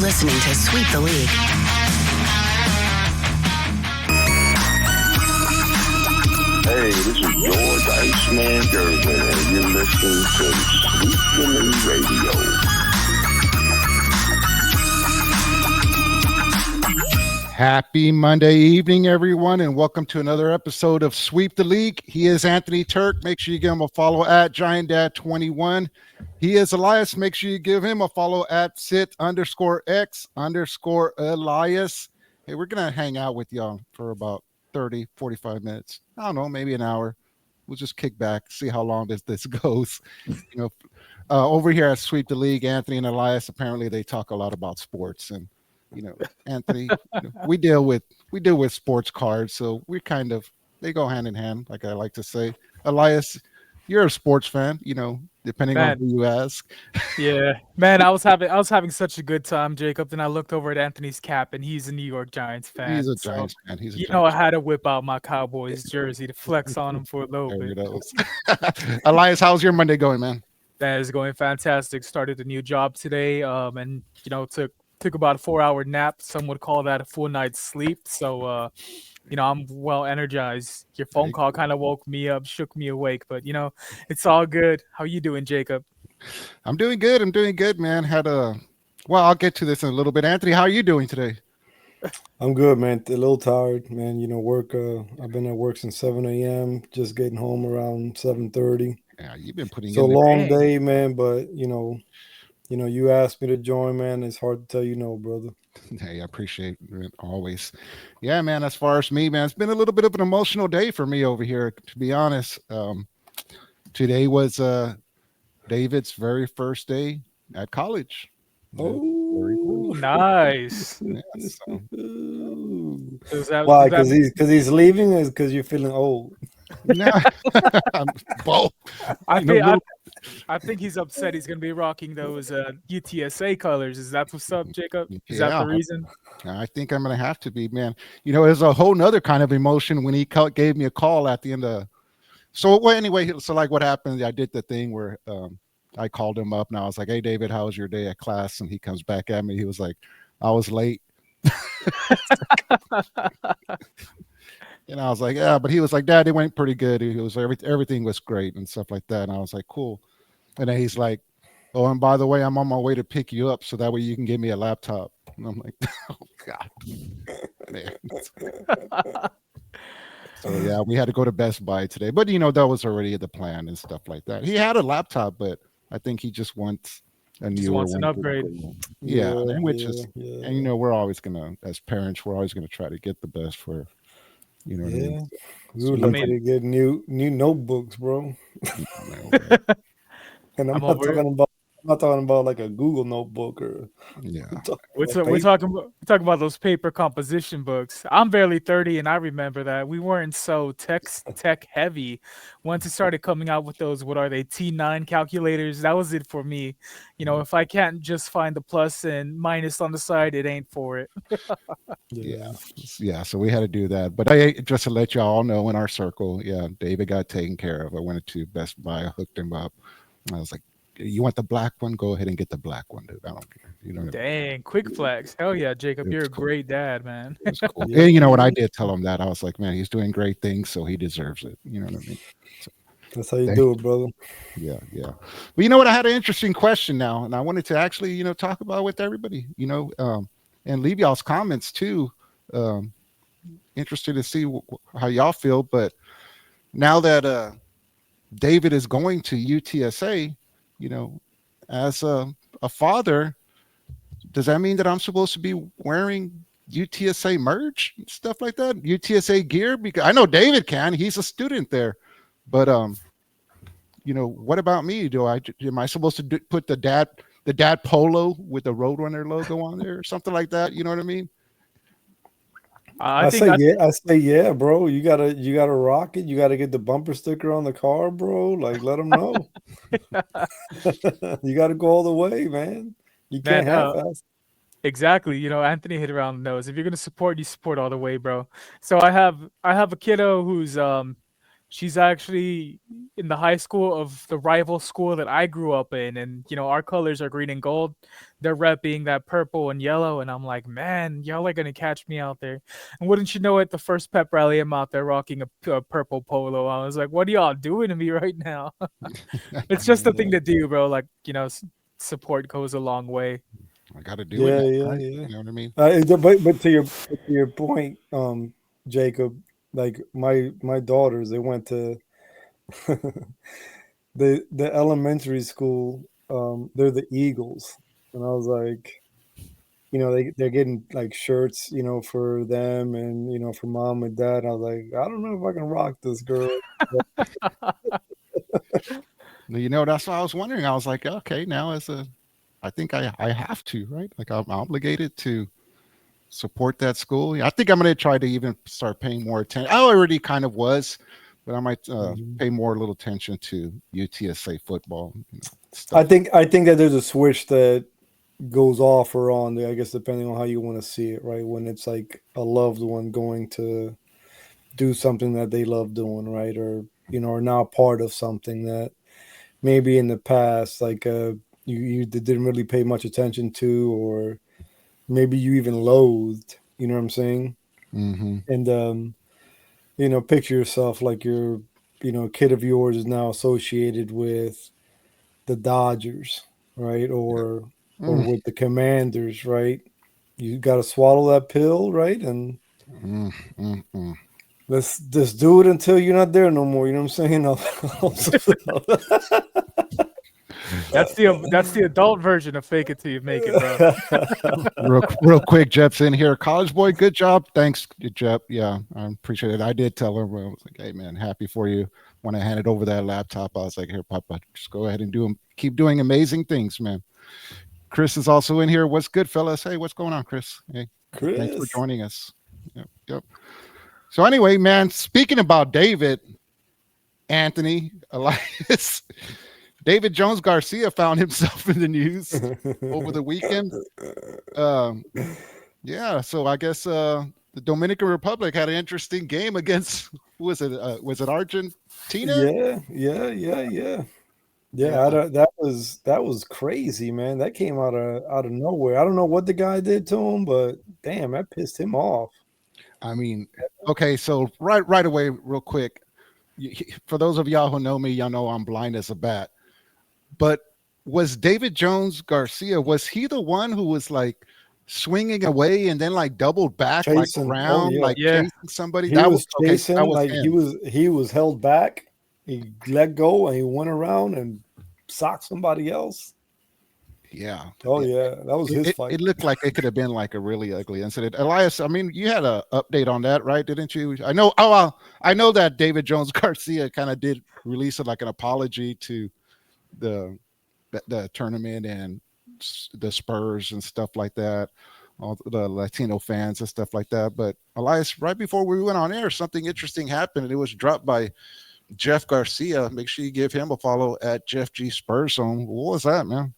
listening to Sweep the League. Hey, this is George Iceman Gervin, and you're listening to Sweep the League Radio. Happy Monday evening, everyone, and welcome to another episode of Sweep the League. He is Anthony Turk. Make sure you give him a follow at GiantDad21. He is Elias. Make sure you give him a follow at sit_x_Elias. Hey, we're going to hang out with y'all for about 30, 45 minutes. I don't know, maybe an hour. We'll just kick back, see how long this goes. Over here at Sweep the League, Anthony and Elias, apparently they talk a lot about sports. And Anthony, we deal with sports cards, so they go hand in hand, like I like to say. Elias, you're a sports fan, depending on who you ask. Yeah, man, I was having such a good time, Jacob. Then I looked over at Anthony's cap, and he's a New York Giants fan. He's a Giants fan. I had to whip out my Cowboys jersey to flex on him for a little bit. Elias, how's your Monday going, man? That is going fantastic. Started a new job today, and took about a 4-hour nap. Some would call that a full night's sleep. So, I'm well energized. Your phone call kind of woke me up, shook me awake, but it's all good. How you doing, Jacob? I'm doing good, man. I'll get to this in a little bit. Anthony, how are you doing today? I'm good, man. A little tired, man. Work. I've been at work since 7 a.m. Just getting home around 7:30. Yeah, you've been putting. It's a long day, man. But you asked me to join, man. It's hard to tell you no, brother. Hey, I appreciate it always. Yeah, man. As far as me, man, it's been a little bit of an emotional day for me over here, to be honest. Today was David's very first day at college. Oh, nice. Yeah, why? Because he's leaving, or because you're feeling old? No, both. I think he's upset. He's going to be rocking those UTSA colors. Is that what's up, Jacob? Is that the reason? I think I'm going to have to be, man. There's a whole nother kind of emotion when he gave me a call at the end of. Anyway, like what happened, I did the thing where I called him up and I was like, "Hey, David, how was your day at class?" And he comes back at me. He was like, "I was late." And I was like, "Yeah," but he was like, "Dad, it went pretty good. It was everything was great and stuff like that." And I was like, "Cool." And then he's like, "Oh, and by the way, I'm on my way to pick you up so that way you can give me a laptop." And I'm like, "Oh God." So yeah, we had to go to Best Buy today, but that was already the plan and stuff like that. He had a laptop, but I think he just wants a newer one. An upgrade. Yeah, and we're always gonna, as parents, we're always gonna try to get the best for. What I mean? We would like to get new notebooks, bro. And I'm not talking about like a Google notebook or we're talking about those paper composition books. I'm barely 30, and I remember that we weren't so tech heavy. Once it started coming out with those, what are they, T9 calculators? That was it for me. If I can't just find the plus and minus on the side, it ain't for it. Yeah. So we had to do that. But just to let you all know, in our circle, David got taken care of. I went to Best Buy, I hooked him up. I was like, "You want the black one? Go ahead and get the black one, dude. I don't care." Dang, quick flex. Hell yeah, Jacob. You're a great dad, man. It's cool. And when I did tell him that, I was like, "Man, he's doing great things, so he deserves it." You know what I mean? So, that's how you do it, brother. Yeah. But you know what? I had an interesting question now, and I wanted to actually, talk about with everybody, and leave y'all's comments too. Interested to see how y'all feel. But now that David is going to UTSA, as a father, does that mean that I'm supposed to be wearing UTSA merch and stuff like that, UTSA gear? Because I know David can, he's a student there, but what about me? Am I supposed to put the dad polo with the Roadrunner logo on there or something like that? You know what I mean? I say yeah, bro. You gotta rock it. You gotta get the bumper sticker on the car, bro. Like, let them know. You gotta go all the way, man. You can't half-ass. Exactly. Anthony hit around the nose. If you're gonna support, you support all the way, bro. So I have a kiddo who's She's actually in the high school of the rival school that I grew up in, and our colors are green and gold. They're repping that purple and yellow, and I'm like, man, y'all are gonna catch me out there. And wouldn't you know it, the first pep rally, I'm out there rocking a purple polo. I was like, what are y'all doing to me right now? It's just the thing to do, bro. Like, support goes a long way. I got to do it Yeah, now, yeah, right? yeah. You know what I mean? But to your point, Jacob, like my daughters, they went to the elementary school. They're the Eagles, and I was like, they're getting like shirts, for them and for mom and dad. I was like, I don't know if I can rock this, girl. That's what I was wondering. I was like, okay, now I think I have to, right? Like I'm obligated to support that school. I think I'm going to try to even start paying more attention. I already kind of was, but I might Mhm. pay more little attention to UTSA football I stuff. think I think that there's a switch that goes off or on, I guess, depending on how you want to see it, right? When it's like a loved one going to do something that they love doing, right? Or are now part of something that maybe in the past, like you didn't really pay much attention to, or maybe you even loathed. You know what I'm saying? Hmm. And picture yourself like your a kid of yours is now associated with the Dodgers, right? Or Mm, with the Commanders, right? You got to swallow that pill, right? And mm, mm, mm. let's just do it until you're not there no more. You know what I'm That's the adult version of fake it till you make it, bro. saying? Real quick, Jep's in here. College boy, good job. Thanks, Jep. Yeah, I appreciate it. I did tell her, I was like, hey man, happy for you. When I handed over that laptop, I was like, here, Papa, just go ahead and keep doing amazing things, man. Chris is also in here. What's good, fellas? Hey, what's going on, Chris? Hey, thanks for Chris. joining us. Yep, yep. So anyway, man, speaking about David, Anthony, Elias, David Jones Garcia found himself in the news over the weekend. Um, yeah, so I guess the Dominican Republic had an interesting game against who was it? Was it Argentina? Yeah, yeah, yeah, yeah. Yeah, Yeah, that was crazy, man. That came out of nowhere. I don't know what the guy did to him, but damn, that pissed him off. I mean, okay, so right away, real quick, for those of y'all who know me, y'all know I'm blind as a bat. But was David Jones Garcia, was he the one who was like swinging away and then like doubled back like Chasing. Oh around, yeah. like Yeah. chasing somebody? He That was was okay. So that chasing was like he him. was he was held back. He let go and he went around and socked somebody else. Yeah. Oh Yeah. yeah, that was his It fight. looked like it could have been like a really ugly incident. Elias, I mean, you had a update on that, right? Didn't you? I know. Oh, well, I know that David Jones Garcia kind of did release like an apology to the the tournament and the Spurs and stuff like that, all the Latino fans and stuff like that. But Elias, right before we went on air, something interesting happened, and it was dropped by Jeff Garcia. Make sure you give him a follow at Jeff G Spurs Zone. What was that, man?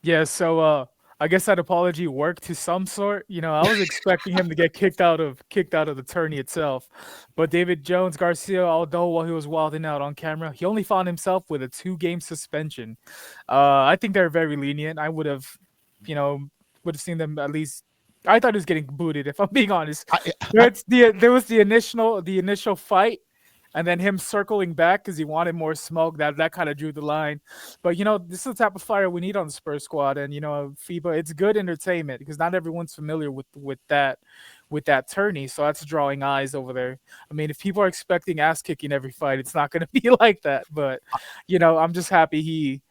Yeah, so I guess that apology worked to some sort. I was expecting him to get kicked out of the tourney itself. But David Jones Garcia, although while he was wilding out on camera, he only found himself with a 2-game suspension. I think they're very lenient. I you know, would have seen them at least. I thought he was getting booted, if I'm being honest. I, There was the initial fight, and then him circling back because he wanted more smoke. That kind of drew the line. But this is the type of fire we need on the Spurs squad, and FIBA. It's good entertainment because not everyone's familiar with that tourney, so that's drawing eyes over there. I mean, if people are expecting ass kicking every fight, it's not going to be like that. But I'm just happy he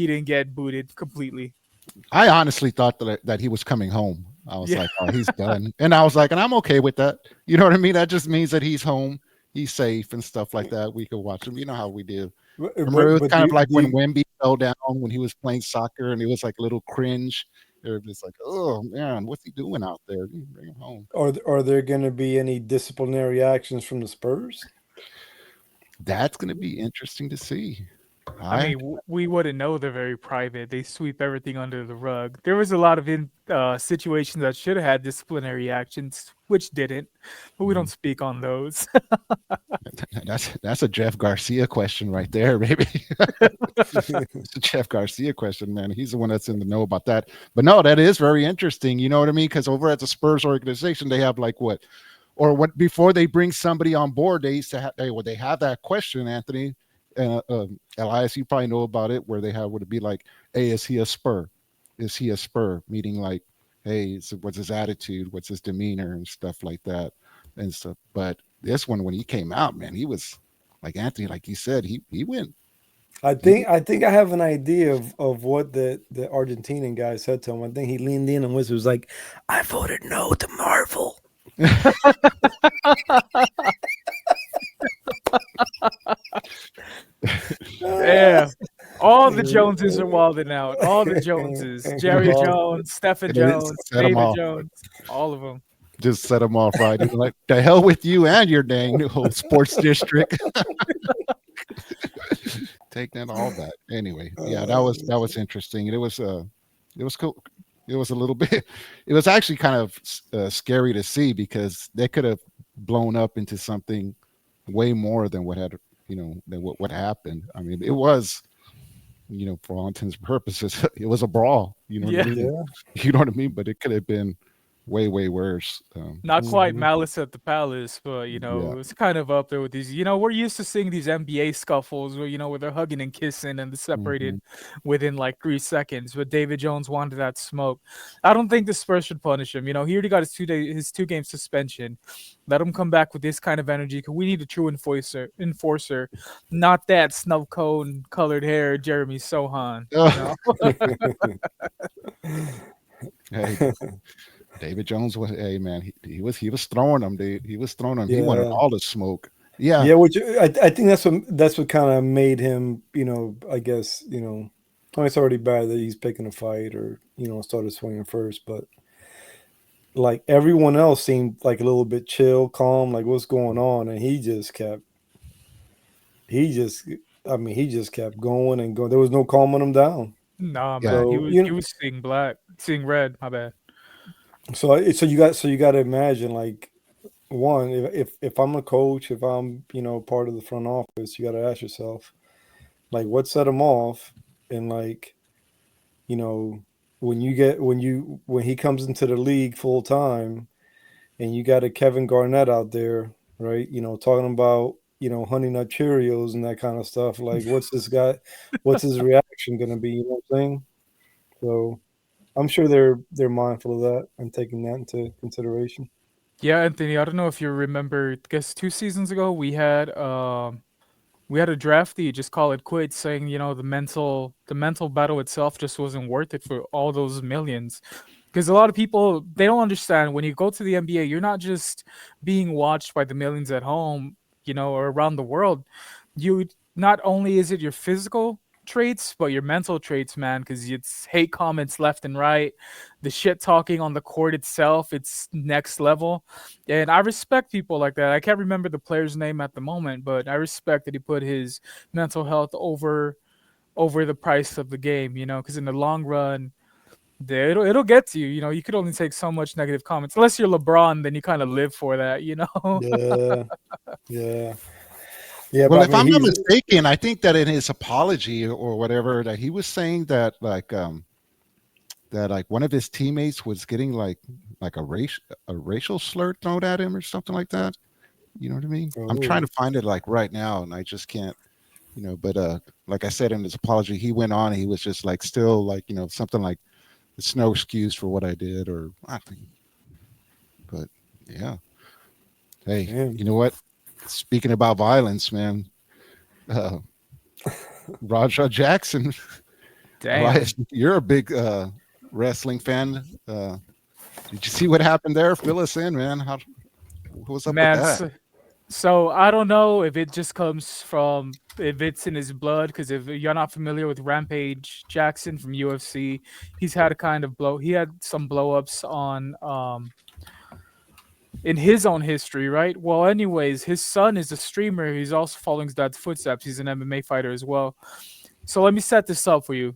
didn't get booted completely. I honestly thought that he was coming home. I was Yeah. like, oh, he's done. And I was like, and I'm okay with that. You know what I mean? That just means that he's home, he's safe and stuff like that. We could watch him. You know how we did. Remember, it was But kind do of you, like do when you, Wemby fell down when he was playing soccer, and it was like a little cringe. It was just like, oh man, what's he doing out there? You bring him home. are there going to be any disciplinary actions from the Spurs? That's going to be interesting to see. I I mean, we wouldn't know they're very private. They sweep everything under the rug. There was a lot of situations that should have had disciplinary actions, which didn't, but we don't speak on those. that's a Jeff Garcia question right there, baby. It's a Jeff Garcia question, man. He's the one that's in the know about that. But no, that is very interesting. You know what I mean? Because over at the Spurs organization, they have like what, or what before they bring somebody on board, they used to have they have that question, Anthony. Elias, you probably know about it, where they have would it be like, hey, is he a Spur? Is he a Spur? Meaning like, hey, what's his attitude? What's his demeanor and stuff like that and stuff. But this one, when he came out, man, he was like Anthony, like he said, he went. I think I have an idea of what the Argentinian guy said to him. I think he leaned in and was like, "I voted no to Marvel." Yeah. All the Joneses are wilding out. All the Joneses. Jerry Jones, Stephen Jones, Set them David off. Jones, all of them. Just set them off right. He's like, the hell with you and your dang whole sports district. Take that all back. Anyway, yeah, that was interesting. It was cool. It was a little bit. It was actually kind of scary to see because they could have blown up into something way more than what had than what happened. I mean, it was for all intents and purposes, it was a brawl. You know what I Yeah. mean? Yeah. You know what I mean? But it could have been way worse. Not quite Mhm. Malice at the Palace, but Yeah. it's kind of up there with these. We're used to seeing these NBA scuffles where where they're hugging and kissing and they're separated Mhm. within like 3 seconds. But David Jones wanted that smoke. I don't think the Spurs should punish him. He already got his 2 game suspension. Let him come back with this kind of energy because we need a true enforcer, not that snub cone colored hair Jeremy Sohan. Hey, David Jones was, hey man, he was throwing them, dude. He was throwing them. He wanted Yeah. all the smoke. Yeah. Yeah, which I think that's what kind of made him, I guess, it's already bad that he's picking a fight or, started swinging first, but like everyone else seemed like a little bit chill, calm, like what's going on, and he just, he just kept going and going. There was no calming him down. Nah, Yeah. man, he So was he was seeing red. My bad. you got to imagine like one if I'm a coach, if I'm part of the front office, you got to ask yourself like what set him off, and like you know when he comes into the league full time, and you got a Kevin Garnett out there, right? Talking about Honey Nut Cheerios and that kind of stuff. Like, what's his reaction going to be? You know what I'm saying? So I'm sure they're mindful of that and taking that into consideration. Yeah, Anthony, I don't know if you remember, I guess 2 seasons ago we had a draftee just call it quits, saying, the mental battle itself just wasn't worth it for all those millions. Because a lot of people, they don't understand when you go to the NBA, you're not just being watched by the millions at home, or around the world. You Not only is it your physical traits, but your mental traits, man, because it's hate comments left and right, the shit talking on the court itself, it's next level. And I respect people like that. I can't remember the player's name at the moment, but I respect that he put his mental health over the price of the game, because in the long run, it'll get to you. You could only take so much negative comments. Unless you're LeBron, then you kind of live for that. Yeah, yeah, yeah. Well, But I if mean, I'm not he's mistaken, I think that in his apology or whatever, that he was saying that like one of his teammates was getting like a racial slur thrown at him or something like that. You know what I mean? I'm trying oh, to find it like right now, and I just can't. But like I said in his apology, he went on. And he was just like still like something like it's no excuse for what I did or I think. But yeah, hey, damn. you know what? Speaking about violence, man, uh, Raja Jackson, Damn. Elias, you're a big wrestling fan. Did you see what happened there? Fill us in, man. What was up with Man, that? so I don't know if it just comes from if it's in his blood, because if you're not familiar with Rampage Jackson from UFC, he's had a kind of he had some blow ups on in his own history, right? Well, anyways, his son is a streamer. He's also following his dad's footsteps. He's an MMA fighter as well. So let me set this up for you.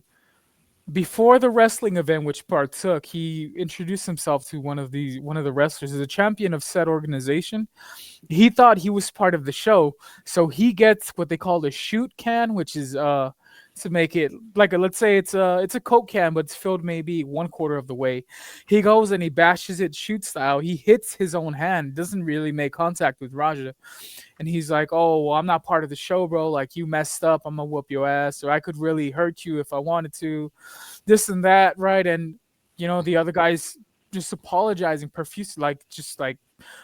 Before the wrestling event which partook, he introduced himself to one of the wrestlers as a champion of said organization. He thought he was part of the show, so he gets what they call a shoot can, which is to make it like let's say it's a Coke can, but it's filled maybe 1/4 of the way. He goes and he bashes it shoot style. He hits his own hand, doesn't really make contact with Raja, and he's like, "Oh, well, I'm not part of the show, bro. Like you messed up. I'm gonna whoop your ass, or I could really hurt you if I wanted to." This and that, right? And the other guy's just apologizing profusely, like just like,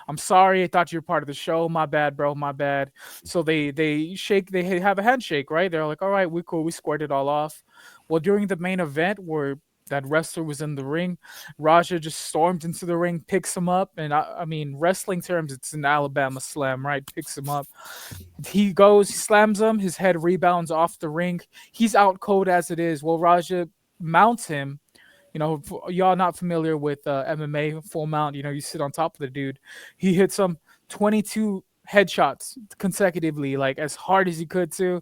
"I'm sorry, I thought you were part of the show. My bad, bro. My bad." So they have a handshake, right? They're like, "All right, we cool. We squared it all off." Well, during the main event where that wrestler was in the ring, Raja just storms into the ring, picks him up, and I mean, wrestling terms, it's an Alabama slam, right? Picks him up. He goes, he slams him, his head rebounds off the ring. He's out cold as it is. Well, Raja mounts him. Y'all not familiar with MMA full mount. You sit on top of the dude. He hits him 22 headshots consecutively, like as hard as he could to.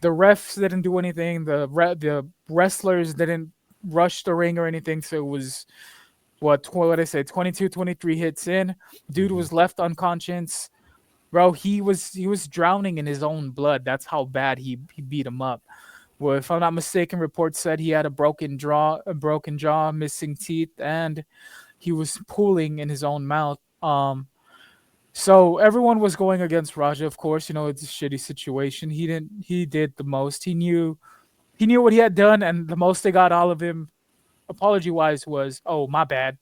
The refs didn't do anything. The wrestlers didn't rush the ring or anything. So it was what I say, 22, 23 hits in. Dude was left unconscious. Bro, he was drowning in his own blood. That's how bad he beat him up. Well, if I'm not mistaken, reports said he had a broken jaw, missing teeth, and he was pooling in his own mouth. So everyone was going against Raja, of course. It's a shitty situation. He did the most. He knew what he had done, and the most they got out of him, apology wise, was, "Oh, my bad."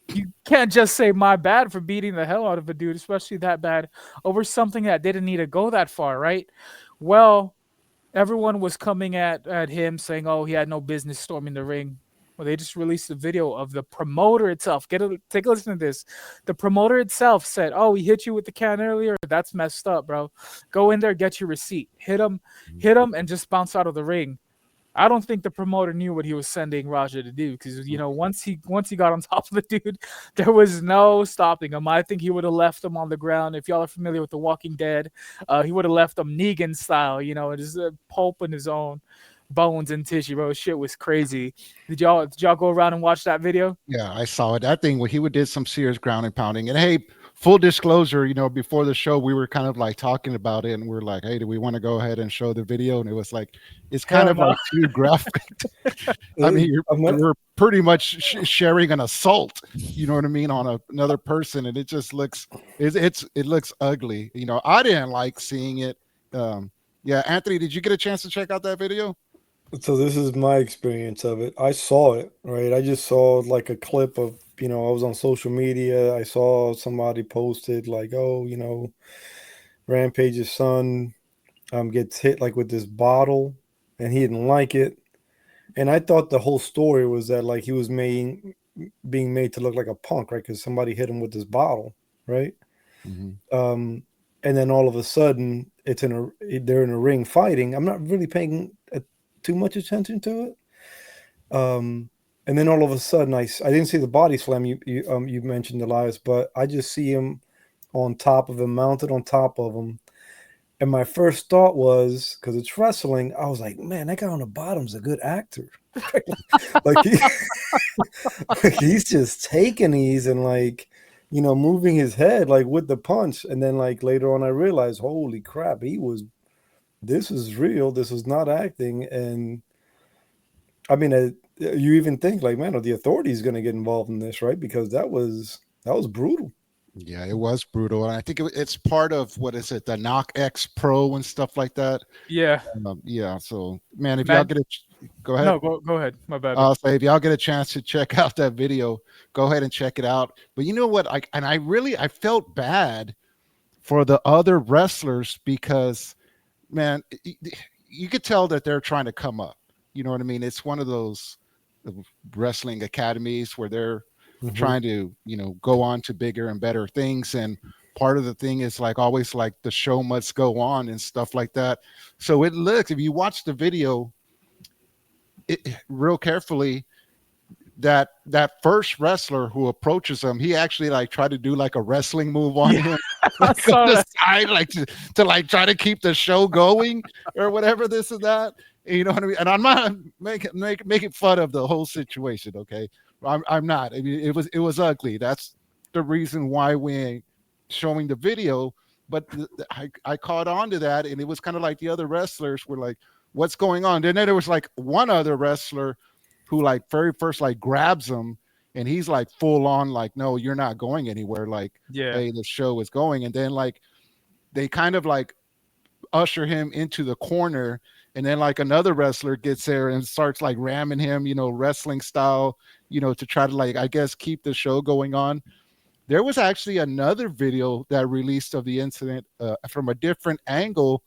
You can't just say "my bad" for beating the hell out of a dude, especially that bad, over something that didn't need to go that far, right? Well, everyone was coming at him saying, "Oh, he had no business storming the ring." Well, they just released a video of the promoter itself. Take a listen to this. The promoter itself said, "Oh, he hit you with the can earlier. That's messed up, bro. Go in there, get your receipt. Hit him, and just bounce out of the ring." I don't think the promoter knew what he was sending Raja to do, because once he got on top of the dude, there was no stopping him. I think he would have left him on the ground. If y'all are familiar with The Walking Dead, he would have left him Negan style, just pulping his own bones and tissue, bro. Shit was crazy. Did y'all go around and watch that video? Yeah, I saw it. That thing where he did some serious ground and pounding. And hey, full disclosure, before the show, we were kind of like talking about it, and we're like, "Hey, do we want to go ahead and show the video?" And it was like, it's kind of like too graphic. I mean, you're pretty much sharing an assault. You know what I mean, on another person, and it just looks it looks ugly. I didn't like seeing it. Yeah, Anthony, did you get a chance to check out that video? So this is my experience of it. I saw it, right? I just saw like a clip of, I was on social media. I saw somebody posted like, "Oh, Rampage's son gets hit like with this bottle and he didn't like it." And I thought the whole story was that like he was being made to look like a punk, right? Because somebody hit him with this bottle, right? Mm-hmm. And then all of a sudden they're in a ring fighting. I'm not really paying too much attention to it. And then all of a sudden I didn't see the body slam you mentioned, Elias, but I just see him on top of him, mounted on top of him. And my first thought was, because it's wrestling, I was like, "Man, that guy on the bottom's a good actor." Like he's just taking these and like, moving his head like with the punch. And then like later on I realized, holy crap, this is real. This is not acting. And I mean, you even think like, man, are the authorities going to get involved in this, right? Because that was brutal. Yeah, it was brutal, and I think it's part of what is it, the Knock X Pro and stuff like that. Yeah, yeah. So, man, if y'all get go ahead. No, go ahead. My bad. I'll say if y'all get a chance to check out that video, go ahead and check it out. But you know what? I felt bad for the other wrestlers because, man, you could tell that they're trying to come up. You know what I mean? It's one of those wrestling academies where they're trying to, go on to bigger and better things. And part of the thing is like always like the show must go on and stuff like that. So it looks, if you watch the video real carefully, that first wrestler who approaches him, he actually like tried to do like a wrestling move on him, like on the side, like to like try to keep the show going or whatever, this and that. You know what I mean? And I'm not making fun of the whole situation. Okay, I'm not. I mean, it was ugly. That's the reason why we ain't showing the video. But I caught on to that, and it was kind of like the other wrestlers were like, "What's going on?" And then there was like one other wrestler who like very first like grabs him, and he's like full on like, "No, you're not going anywhere." Like, Yeah. hey, the show is going, and then like they kind of like usher him into the corner, and then like another wrestler gets there and starts like ramming him, wrestling style, to try to like, I guess, keep the show going on. There was actually another video that released of the incident from a different angle.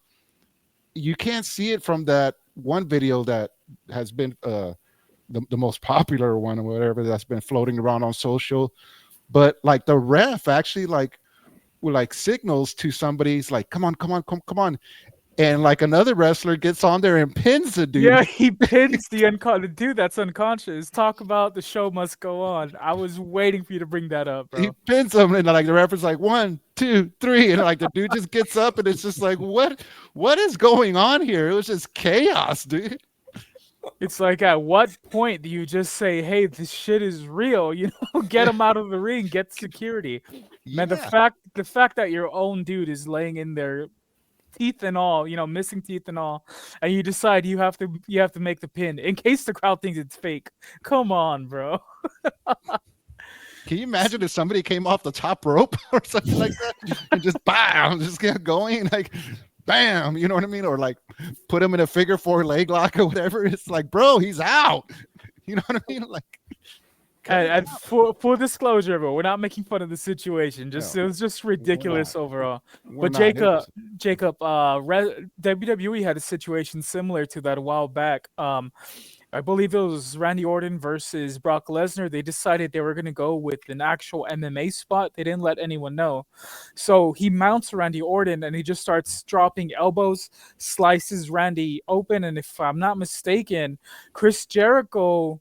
You can't see it from that one video that has been the most popular one or whatever that's been floating around on social. But like the ref actually like signals to somebody. He's like, come on. And like another wrestler gets on there and pins the dude. Yeah, he pins the dude that's unconscious. Talk about the show must go on. I was waiting for you to bring that up, bro. He pins him, and like the referee's like 1, 2, 3, and like the dude just gets up, and it's just like, what is going on here? It was just chaos, dude. It's like, at what point do you just say, hey, this shit is real? Get him out of the ring, get security. Man, the fact that your own dude is laying in there, teeth and all, missing teeth and all, and you decide you have to make the pin in case the crowd thinks it's fake. Come on, bro. Can you imagine if somebody came off the top rope or something like that and just bam, just get going, like bam, you know what I mean? Or like put him in a figure 4 leg lock or whatever. It's like, bro, he's out. You know what I mean? Like, and full disclosure, bro, we're not making fun of the situation. It was just ridiculous overall. But Jacob, WWE had a situation similar to that a while back. I believe it was Randy Orton versus Brock Lesnar. They decided they were going to go with an actual MMA spot. They didn't let anyone know. So he mounts Randy Orton and he just starts dropping elbows, slices Randy open. And if I'm not mistaken, Chris Jericho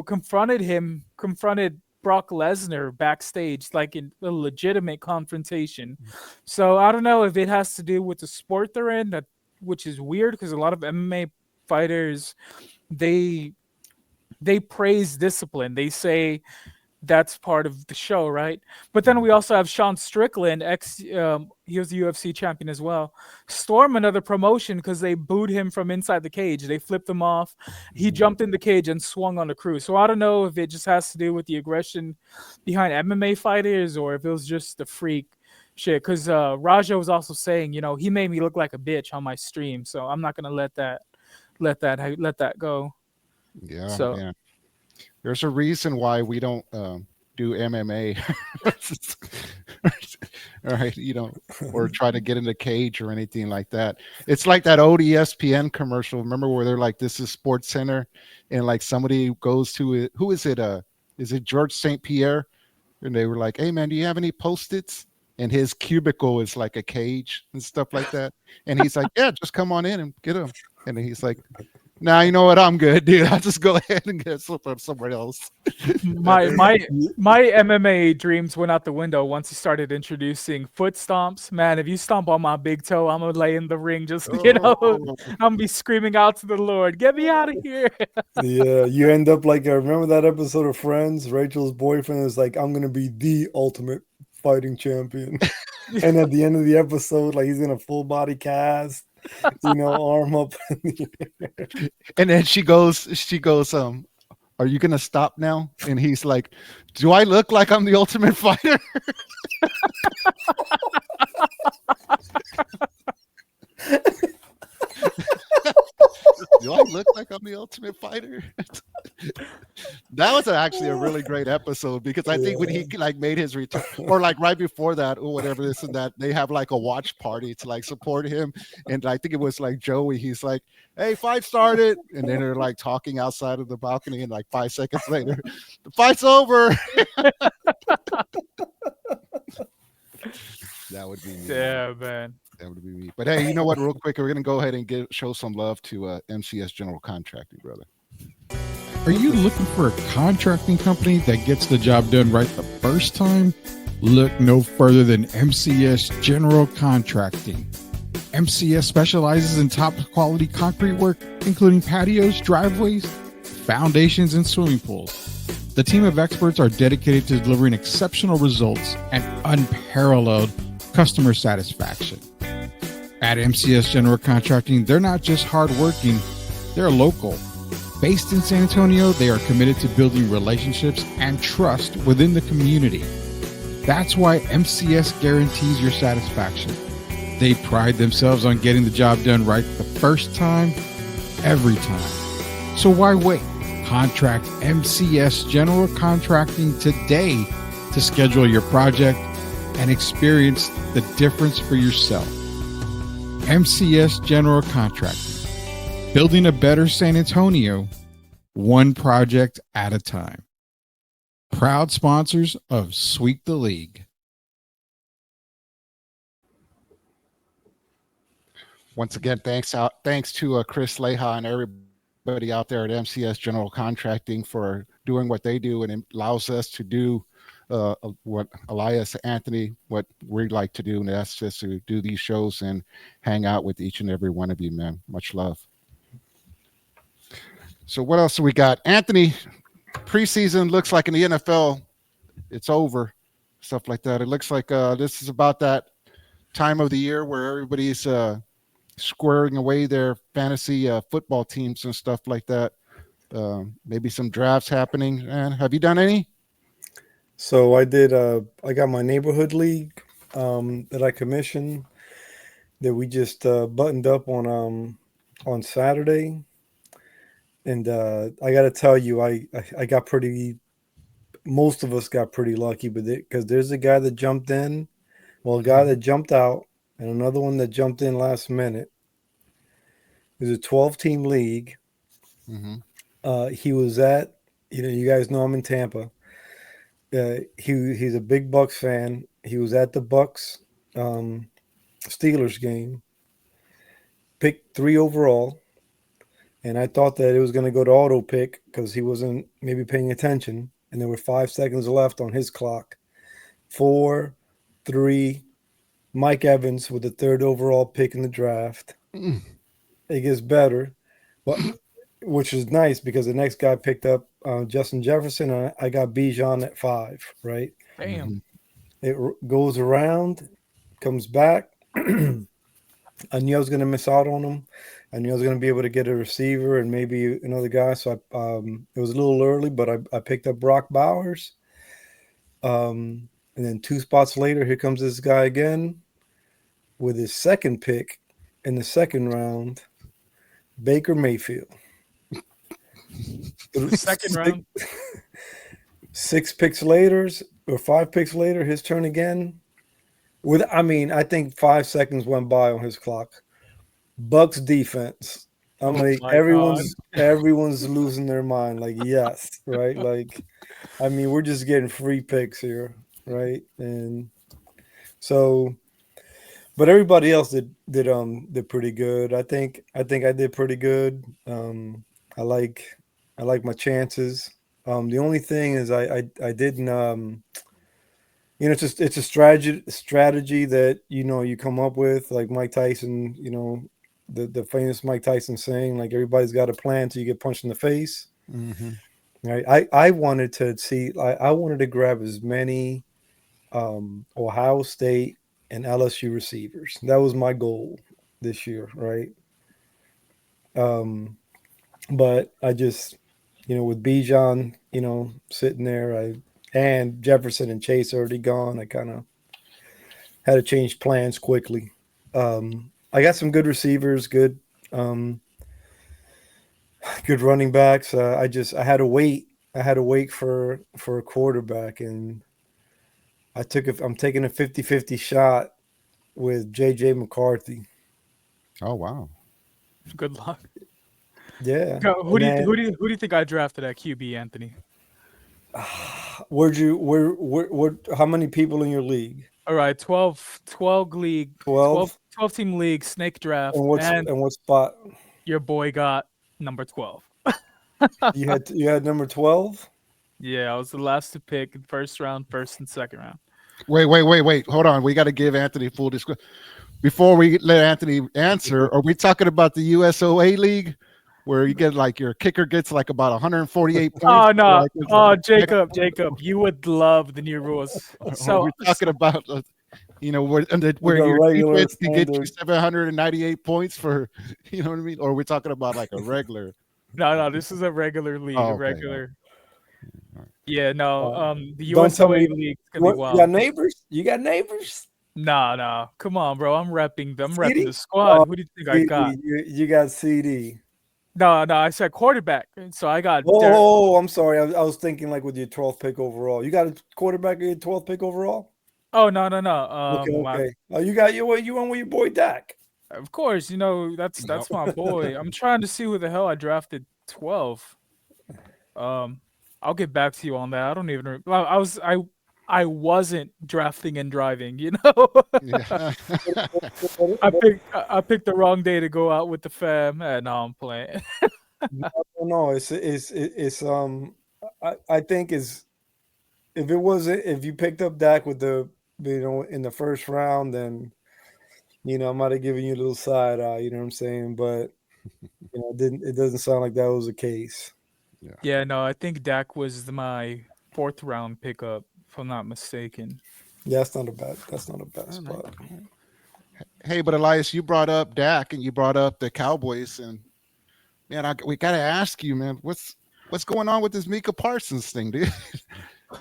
confronted Brock Lesnar backstage, like in a legitimate confrontation. So I don't know if it has to do with the sport they're in, which is weird because a lot of MMA fighters, they praise discipline. They say that's part of the show, right? But then we also have Sean Strickland, he was the UFC champion as well, storm another promotion because they booed him from inside the cage. They flipped him off. He jumped in the cage and swung on the crew. So I don't know if it just has to do with the aggression behind MMA fighters or if it was just the freak shit. Because Raja was also saying, he made me look like a bitch on my stream, so I'm not gonna let that go. Yeah. So yeah. There's a reason why we don't do MMA, all right, or try to get in the cage or anything like that. It's like that old ESPN commercial. Remember where they're like, "This is Sports Center," and like somebody goes to it. Who is it? Is it George St. Pierre? And they were like, "Hey man, do you have any Post-its?" And his cubicle is like a cage and stuff like that. And he's like, "Yeah, just come on in and get them." And he's like, "Nah, you know what? I'm good, dude. I'll just go ahead and get from somewhere else." My MMA dreams went out the window once he started introducing foot stomps. Man, if you stomp on my big toe, I'm gonna lay in the ring just I'm gonna be screaming out to the Lord, "Get me out of here!" Yeah, you end up like remember that episode of Friends? Rachel's boyfriend is like, "I'm gonna be the ultimate fighting champion," and at the end of the episode, like he's in a full body cast. Arm up. And then she goes, "Are you gonna stop now?" And he's like, "Do I look like I'm the ultimate fighter?" Do I look like I'm the ultimate fighter? That was actually a really great episode because I think when he like made his return, or like right before that, or whatever this and that, they have like a watch party to like support him. And I think it was like Joey. He's like, "Hey, fight started," and then they're like talking outside of the balcony, and like 5 seconds later, the fight's over. That would be me. Yeah, man. That would be me. But hey, you know what? Real quick, we're gonna go ahead and show some love to MCS General Contracting, brother. Are you looking for a contracting company that gets the job done right the first time? Look no further than MCS General Contracting. MCS specializes in top quality concrete work, including patios, driveways, foundations, and swimming pools. The team of experts are dedicated to delivering exceptional results and unparalleled customer satisfaction. At MCS General Contracting, they're not just hardworking, they're local. Based in San Antonio, they are committed to building relationships and trust within the community. That's why MCS guarantees your satisfaction. They pride themselves on getting the job done right the first time, every time. So why wait? Contract MCS General Contracting today to schedule your project and experience the difference for yourself. MCS General Contracting, building a better San Antonio, one project at a time. Proud sponsors of Sweep the League. Once again, thanks to Chris Leha and everybody out there at MCS General Contracting for doing what they do, and it allows us to do what Elias, Anthony, what we like to do, and that's just to do these shows and hang out with each and every one of you, man. Much love. So what else do we got? Anthony, preseason looks like in the NFL, it's over, stuff like that. It looks like this is about that time of the year where everybody's squaring away their fantasy football teams and stuff like that. Maybe some drafts happening. And have you done any? So I did. I got my neighborhood league that I commissioned that we just buttoned up on Saturday, and I got to tell you, I got pretty. Most of us got pretty lucky with it because there's a guy that jumped in, a guy that jumped out, and another one that jumped in last minute. It was a 12-team league. Mm-hmm. He was at, you guys know I'm in Tampa. He's a big Bucks fan. He was at the Bucks Steelers game. Picked 3 overall, and I thought that it was going to go to auto pick because he wasn't maybe paying attention, and there were 5 seconds left on his clock. 4, 3, Mike Evans with the 3rd overall pick in the draft. It gets better, which is nice because the next guy picked up Justin Jefferson. And I got Bijan at 5, right? Damn. It goes around, comes back. I knew I was going to miss out on him. I knew I was going to be able to get a receiver and maybe another guy. So it was a little early, but I picked up Brock Bowers. And then 2 spots later, here comes this guy again with his 2nd pick in the 2nd round, Baker Mayfield. 2nd round. 6 picks later, or 5 picks later, his turn again. I think 5 seconds went by on his clock. Bucks defense. I'm like, everyone's losing their mind. Like, yes, right? Like, we're just getting free picks here, right? And so, but everybody else did pretty good. I think I did pretty good. I like my chances. The only thing is I didn't it's a strategy that you come up with, like Mike Tyson, the famous Mike Tyson saying, like, everybody's got a plan till you get punched in the face. Mm-hmm. Right. I wanted to see, I wanted to grab as many Ohio State and LSU receivers. That was my goal this year, right? But I just, with Bijan, sitting there, and Jefferson and Chase already gone, I kind of had to change plans quickly. I got some good receivers, good running backs. I had to wait. I had to wait for a quarterback, and I'm taking a 50-50 shot with J.J. McCarthy. Oh, wow. Good luck. Yeah. Who do you think I drafted at QB, Anthony? How many people in your league? All right, 12 league, 12 team league, snake draft. And what spot? Your boy got number 12. You had number 12? Yeah, I was the last to pick in 1st round, 1st and 2nd round. Wait. Hold on. We got to give Anthony full disclosure. before we let Anthony answer, are we talking about the USOA league where you get like your kicker gets like about 148 points? Oh no! Like, Oh, Jacob, you would love the new rules. or are So, we talking about where a your regular defense can get you standard. 798 points for, you know what I mean? Or are we talking about like a regular? no, this is a regular league, Oh, a okay. regular. All right. Yeah, no. The Don't tell USOA me league is gonna be what you got wild. neighbors. You got neighbors. Nah. Come on, bro. I'm repping CD. the squad. Who do you think I got? CD. You got CD. No. I said quarterback. So I got Oh, I'm sorry. I was thinking like with your 12th pick overall. You got a quarterback at your 12th pick overall? Oh no. Okay. Oh, you got you went with your boy Dak. Of course, that's my boy. I'm trying to see who the hell I drafted 12. I'll get back to you on that. I don't even. Well, I wasn't drafting and driving. Yeah. I picked the wrong day to go out with the fam. No, I'm playing. No, it's I think is if you picked up Dak with the in the first round, then I might have given you a little side eye, you know what I'm saying? But it doesn't sound like that was the case. Yeah, no, I think Dak was my 4th round pickup, if I'm not mistaken. Yeah, that's not a bad spot. Hey, but Elias, you brought up Dak and you brought up the Cowboys, and man, we got to ask you, man, what's going on with this Mika Parsons thing, dude?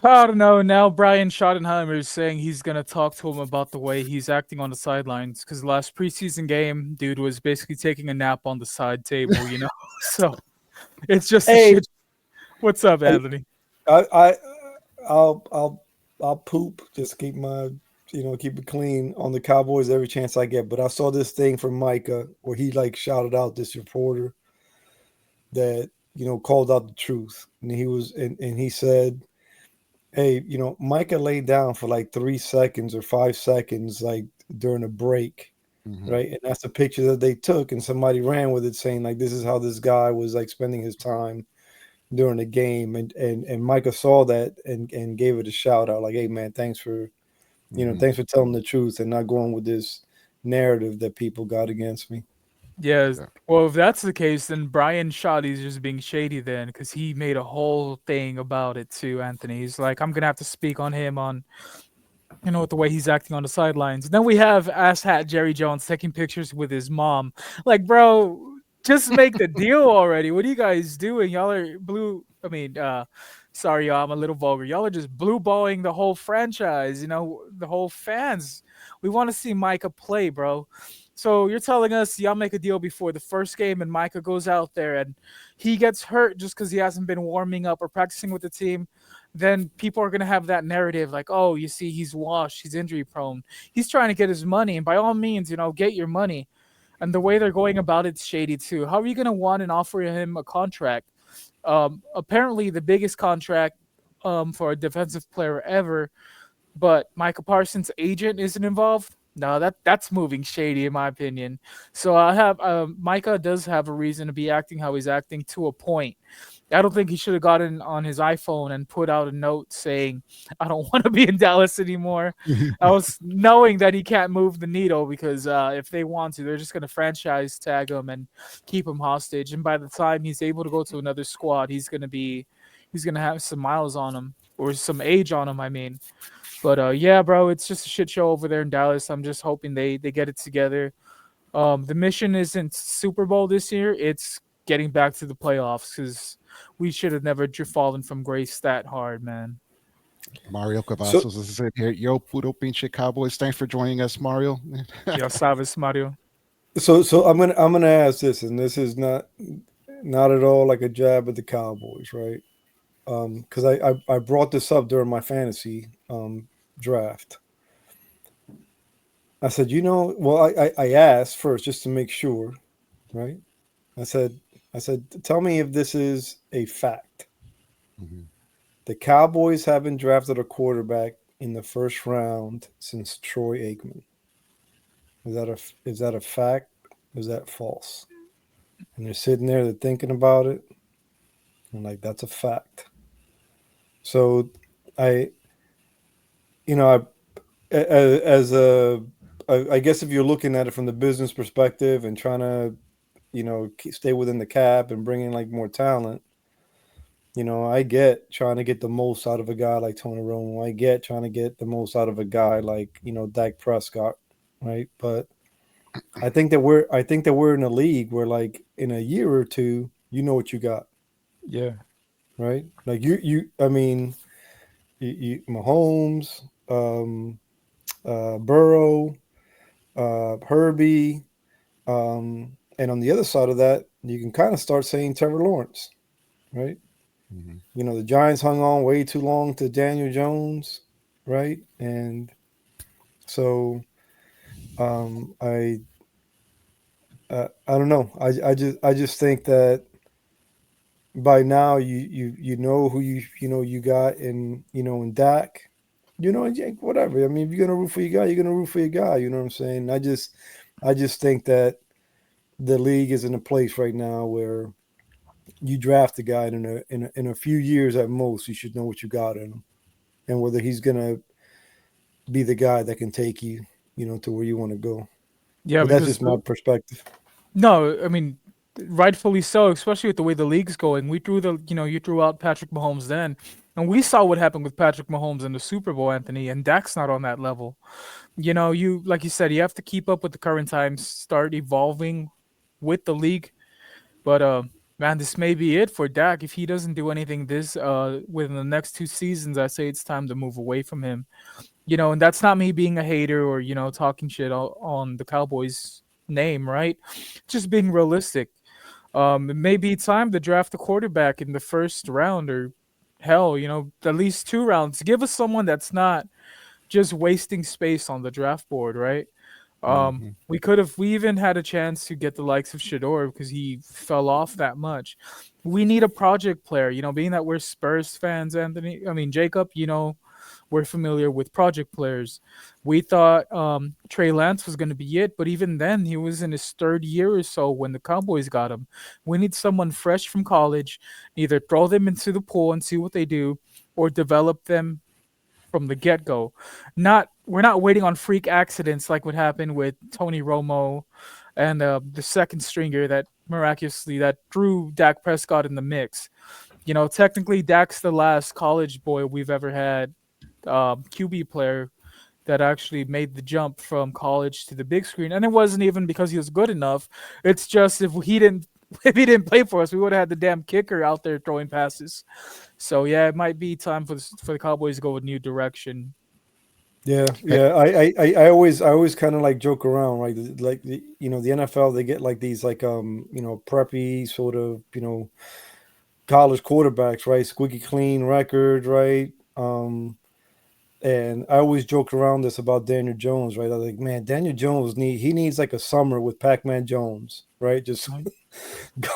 I don't know. Now Brian Schottenheimer is saying he's gonna talk to him about the way he's acting on the sidelines because last preseason game, dude was basically taking a nap on the side table, So it's just a shit. What's up, Anthony? I'll poop. Just keep my keep it clean on the Cowboys every chance I get. But I saw this thing from Micah where he like shouted out this reporter that called out the truth, and he said, hey, Micah laid down for like 3 seconds or 5 seconds, like during a break, right? And that's a picture that they took, and somebody ran with it, saying like, this is how this guy was like spending his time during the game, and Micah saw that and gave it a shout out, like, hey man, thanks for thanks for telling the truth and not going with this narrative that people got against me. Yeah. Well, if that's the case, then Brian Schotty's just being shady then, because he made a whole thing about it too, Anthony. He's like, I'm gonna have to speak on him on, with the way he's acting on the sidelines. And then we have asshat Jerry Jones taking pictures with his mom. Like, bro, just make the deal already. What are you guys doing? Y'all are sorry, y'all, I'm a little vulgar. Y'all are just blue balling the whole franchise, the whole fans. We want to see Micah play, bro. So you're telling us y'all make a deal before the first game and Micah goes out there and he gets hurt just because he hasn't been warming up or practicing with the team. Then people are going to have that narrative like, oh, you see, he's washed, he's injury prone. He's trying to get his money. And by all means, get your money. And the way they're going about it's shady too. How are you going to want and offer him a contract? Apparently the biggest contract for a defensive player ever, but Micah Parsons' agent isn't involved. No, that's moving shady in my opinion. So I have Micah does have a reason to be acting how he's acting to a point. I don't think he should have gotten on his iPhone and put out a note saying, I don't want to be in Dallas anymore. I was knowing that he can't move the needle because if they want to, they're just going to franchise tag him and keep him hostage. And by the time he's able to go to another squad, he's going to have some miles on him or some age on him, I mean. But yeah, bro, it's just a shit show over there in Dallas. I'm just hoping they get it together. The mission isn't Super Bowl this year. It's getting back to the playoffs because we should have never fallen from grace that hard, man. Mario Cavazos is here. Yo, puro pinche Cowboys. Thanks for joining us, Mario. Yo sabes, Mario. So I'm gonna ask this, and this is not at all like a jab at the Cowboys, right? Because I brought this up during my fantasy draft. I said, I asked first just to make sure, right? I said, tell me if this is a fact. The Cowboys haven't drafted a quarterback in the first round since Troy Aikman. Is that a fact? Or is that false? And they're sitting there, they're thinking about it. I'm like, that's a fact. So as I guess if you're looking at it from the business perspective and trying to, stay within the cap and bring in like more talent, I get trying to get the most out of a guy like Tony Romo. I get trying to get the most out of a guy like, Dak Prescott, right? But I think that we're in a league where like in a year or two, you know what you got, Yeah. right? Like I mean, Mahomes, Burrow, Herbie, and on the other side of that, you can kind of start saying Trevor Lawrence, right? Mhm. The Giants hung on way too long to Daniel Jones, right? And so um, I I don't know. I just think that by now you know who you got in Dak, and whatever. I mean, if you're gonna root for your guy, you're gonna root for your guy. You know what I'm saying? I just think that the league is in a place right now where you draft a guy and in a few years at most, you should know what you got in him and whether he's gonna be the guy that can take you, to where you want to go. Yeah, But that's because just my perspective. no, I mean, rightfully so, especially with the way the league's going. You threw out Patrick Mahomes then, and we saw what happened with Patrick Mahomes in the Super Bowl, Anthony, and Dak's not on that level. Like you said, you have to keep up with the current times, start evolving with the league. But man, this may be it for Dak if he doesn't do anything this within the next 2 seasons. I say it's time to move away from him. And that's not me being a hater or talking shit on the Cowboys name, right? Just being realistic. It may be time to draft a quarterback in the first round or hell, at least 2 rounds. Give us someone that's not just wasting space on the draft board, right? Mhm. We even had a chance to get the likes of Shador because he fell off that much. We need a project player, being that we're Spurs fans, Anthony. I mean, Jacob, we're familiar with project players. We thought Trey Lance was going to be it, but even then, he was in his third year or so when the Cowboys got him. We need someone fresh from college, either throw them into the pool and see what they do, or develop them from the get go. We're not waiting on freak accidents like what happened with Tony Romo and the second stringer that threw Dak Prescott in the mix. Technically, Dak's the last college boy we've ever had QB player that actually made the jump from college to the big screen, and it wasn't even because he was good enough. It's just if he didn't play for us, we would have had the damn kicker out there throwing passes. So yeah, it might be time for the Cowboys to go a new direction. Yeah, Hey, yeah. I always kind of like joke around, right? Like the NFL, they get like these like preppy sort of college quarterbacks, right? Squeaky clean record, right? And I always joke around this about Daniel Jones, right? I was like, man, Daniel Jones needs like a summer with Pac-Man Jones, right? Just Right.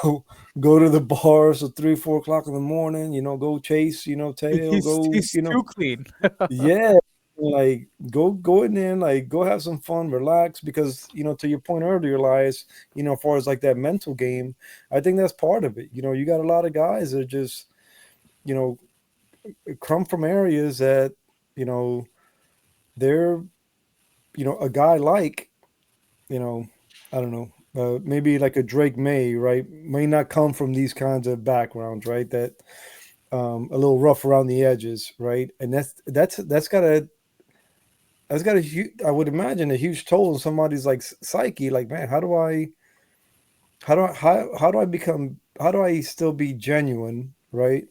go go to the bars at 3, 4 o'clock in the morning, go chase, tail, go, He's too clean. yeah, like go in there, and, like go have some fun, relax, because to your point earlier, Elias, as far as like that mental game, I think that's part of it. You got a lot of guys that are just, you know, come from areas that, they're, a guy like, you know, I don't know, maybe like a Drake May, right? May not come from these kinds of backgrounds, right? That a little rough around the edges, right? And that's got a huge, I would imagine, a huge toll on somebody's like psyche. Like, man, how do I still be genuine, right?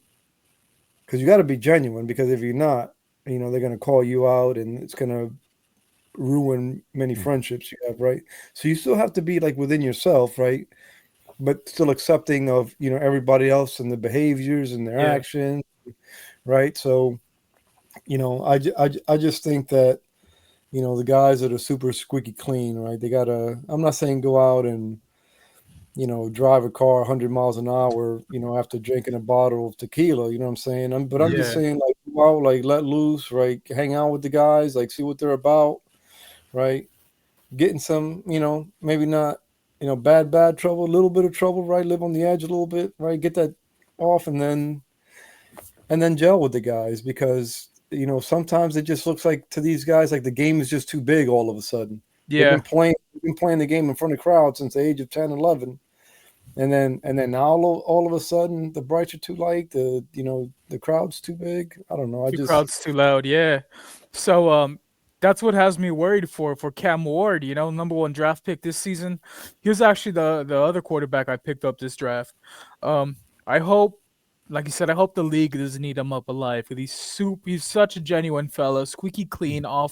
Because you got to be genuine, because if you're not, they're going to call you out and it's going to ruin many mm, friendships you have, right? So you still have to be like within yourself, right? But still accepting of, everybody else and the behaviors and their Yeah. actions, right? So, I just think that, the guys that are super squeaky clean, right? They gotta, I'm not saying go out and, drive a car 100 miles an hour, after drinking a bottle of tequila, you know what I'm saying? But I'm just Yeah. saying, like, go out, like, let loose, right? Hang out with the guys, like, see what they're about, right? Getting some, maybe not, bad trouble, a little bit of trouble, right? Live on the edge a little bit, right? Get that off, and then gel with the guys, because sometimes it just looks like to these guys like the game is just too big all of a sudden, Yeah. They've been playing the game in front of crowds since the age of 10, 11. And then now all of a sudden the brights are too light, the crowd's too big. I don't know. I The just crowd's too loud, yeah. So that's what has me worried for Cam Ward, number one draft pick this season. He was actually the other quarterback I picked up this draft. I hope, like you said, I hope the league doesn't eat him up alive. 'Cause he's such a genuine fella, squeaky clean out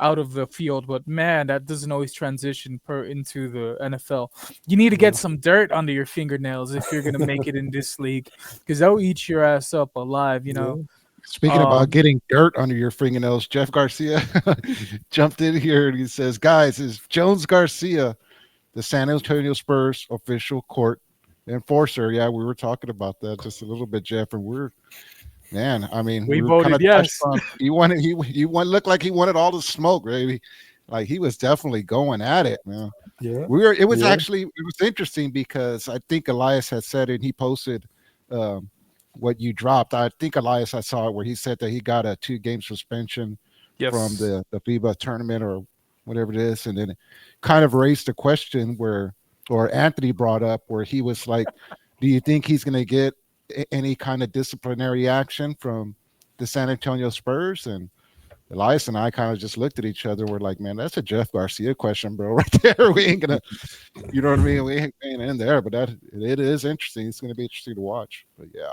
of the field, but man, that doesn't always transition into the NFL. You need to get some dirt under your fingernails if you're gonna make it in this league, because they'll eat your ass up alive, yeah. Speaking about getting dirt under your fingernails, Jeff Garcia jumped in here and he says, "Guys, is Jones Garcia the San Antonio Spurs official court enforcer?" Yeah, we were talking about that just a little bit, Jeff, and I mean, We we were kind voted of touched yes. on. He looked like he wanted all the smoke, baby. Like he was definitely going at it, man. Yeah. It was Yeah. interesting because I think Elias had said it. And he posted what you dropped. I think Elias, I saw it where he said that he got a 2-game suspension from Yes. the FIBA tournament or whatever it is, and then it kind of raised a question or Anthony brought up where he was like, "Do you think he's going to get any kind of disciplinary action from the San Antonio Spurs?" And Elias and I kind of just looked at each other. We're like, "Man, that's a Jeff Garcia question, bro, right there. We ain't gonna, you know what I mean? We ain't in there." But it is interesting. It's going to be interesting to watch. But yeah.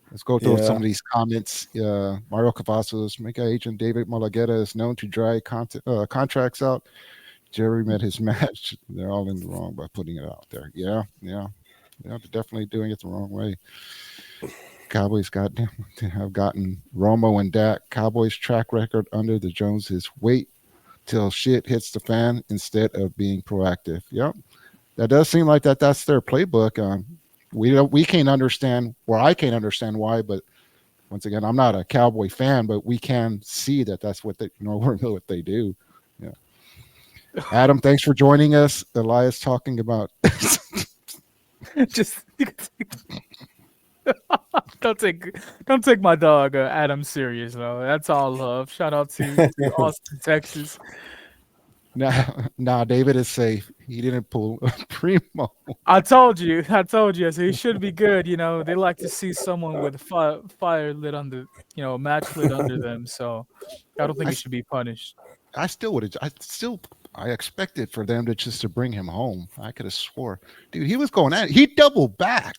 Let's go through some Yeah. of these comments. Mario Cavazos, mega agent David Malagueta is known to dry contracts out. Jerry met his match. They're all in the wrong by putting it out there. Yeah. They're definitely doing it the wrong way. Cowboys have gotten Romo and Dak. Cowboys track record under the Joneses. Wait till shit hits the fan instead of being proactive. Yep. That does seem like that's their playbook. We can't understand, or I can't understand why, but once again, I'm not a Cowboy fan, but we can see that's what they, what they do. Yeah. Adam, thanks for joining us. Elias talking about. Just don't take my dog Adam serious though. That's all love. Shout out to Austin, Texas. Nah, David is safe. He didn't pull Primo. I told you. So he should be good. They like to see someone with fire lit under, a match lit under them. So I don't think he should be punished. I still would have. I expected for them to bring him home. I could have swore, dude, he was going at it. He doubled back.